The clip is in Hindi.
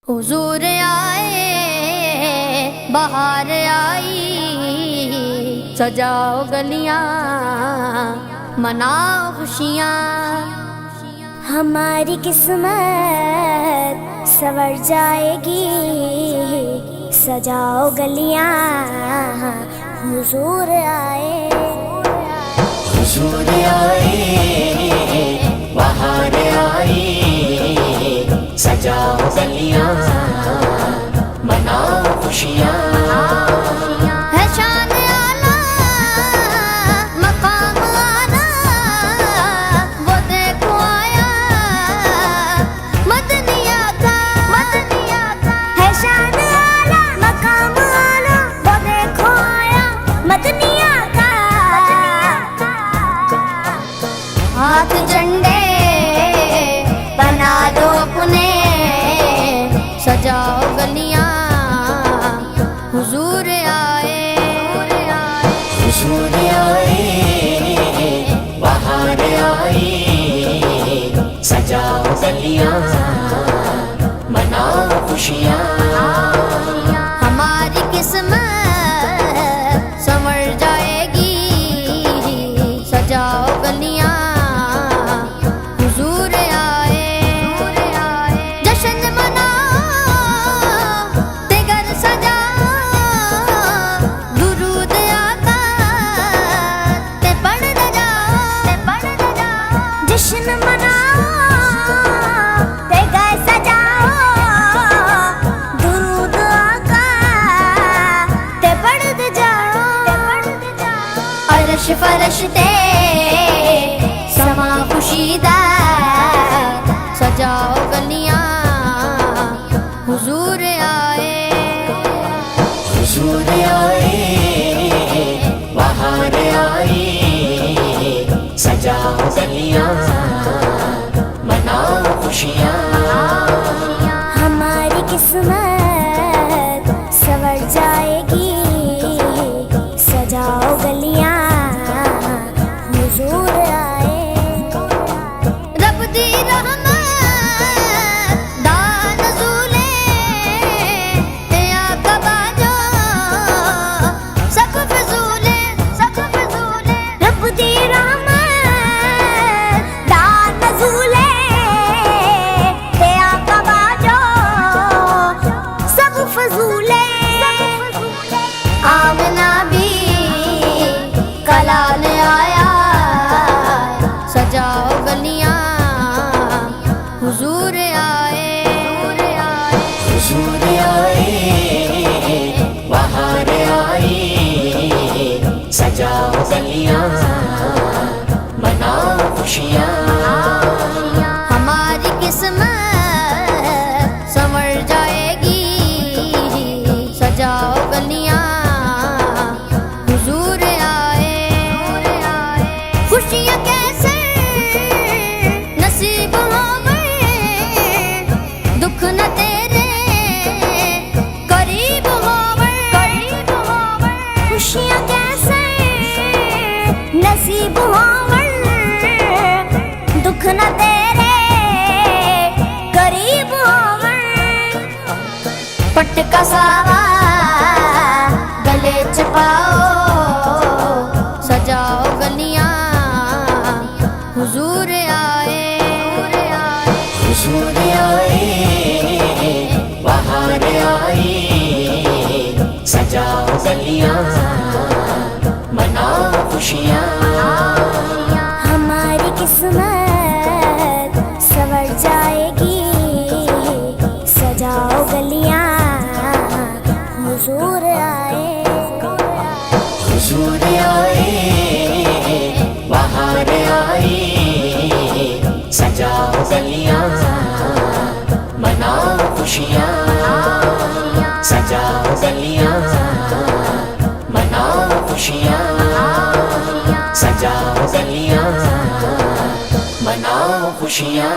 हुजूर आए, बहार आई, सजाओ गलियां, मनाओ खुशियां। हमारी किस्मत संवर जाएगी, सजाओ गलियां, हुजूर आए। हुजूर आए, बहार आई, सजाओ गलियां, मनाओ खुशियां। है शान आला, मकाम आला, वो देखो आया मदनिया का। है शान आला, मकाम आला, वो देखो आया मदनिया का। हाथ झंडे बना दो अपने, सजाओ गलियां, हुजूर आए। हुजूर आए, बहार आई, सजाओ गलियां, मनाओ खुशियां। हमारी किस्मत संवर जाएगी, सजाओ गलियां, हुजूर आए। जश्न मनाओ, तिगर सजाओ, दुरूद आका ते पढ़ते जाओ। जश्न मनाओ, ते गाए सजाओ, दुरूद आका ते पढ़ते जाओ। अर्श फरश्ते समा खुशीदा, सजाओ गलियां, हुजूर आए। हुजूर आए, बहार आई, सजाओ गलियां, मनाओ खुशियां। हमारी किस्मत संवर जाएगी, सजाओ गलियां, हुजूर आए। रब दी रहमत दा नज़ूले, ते आका बाजो सब फज़ूले। रब दी रहमत दा नज़ूले, ते आका बाजो सब फज़ूले। आमना भी कलाल आया, सजाओ गलियां, हुजूर आए। हुजूर आए, बहार आई, सजाओ गलियां, मनाओ खुशियां। हमारी किस्मत संवर जाएगी, सजाओ गलियां, हुजूर आए। खुशियां कैसे नसीब होवे, दुख न तेरे करीब होवे। खुशियाँ कैसे नसीब होवन, दुख न तेरे करीब होवन। पटका सावा गले च पाओ, सजाओ गलियां, हुजूर आए। हुजूर आए, बहार आई, सजाओ गलियां, मनाओ खुशियां। हमारी किस्मत संवर जाएगी, सजाओ गलियां, हुजूर आए। हुजूर आए, बहार आई, सजाओ गलियां, मनाओ खुशियां। सजाओ गलियां, मनाओ खुशियां। सजाओ गलियां, मनाओ खुशियां।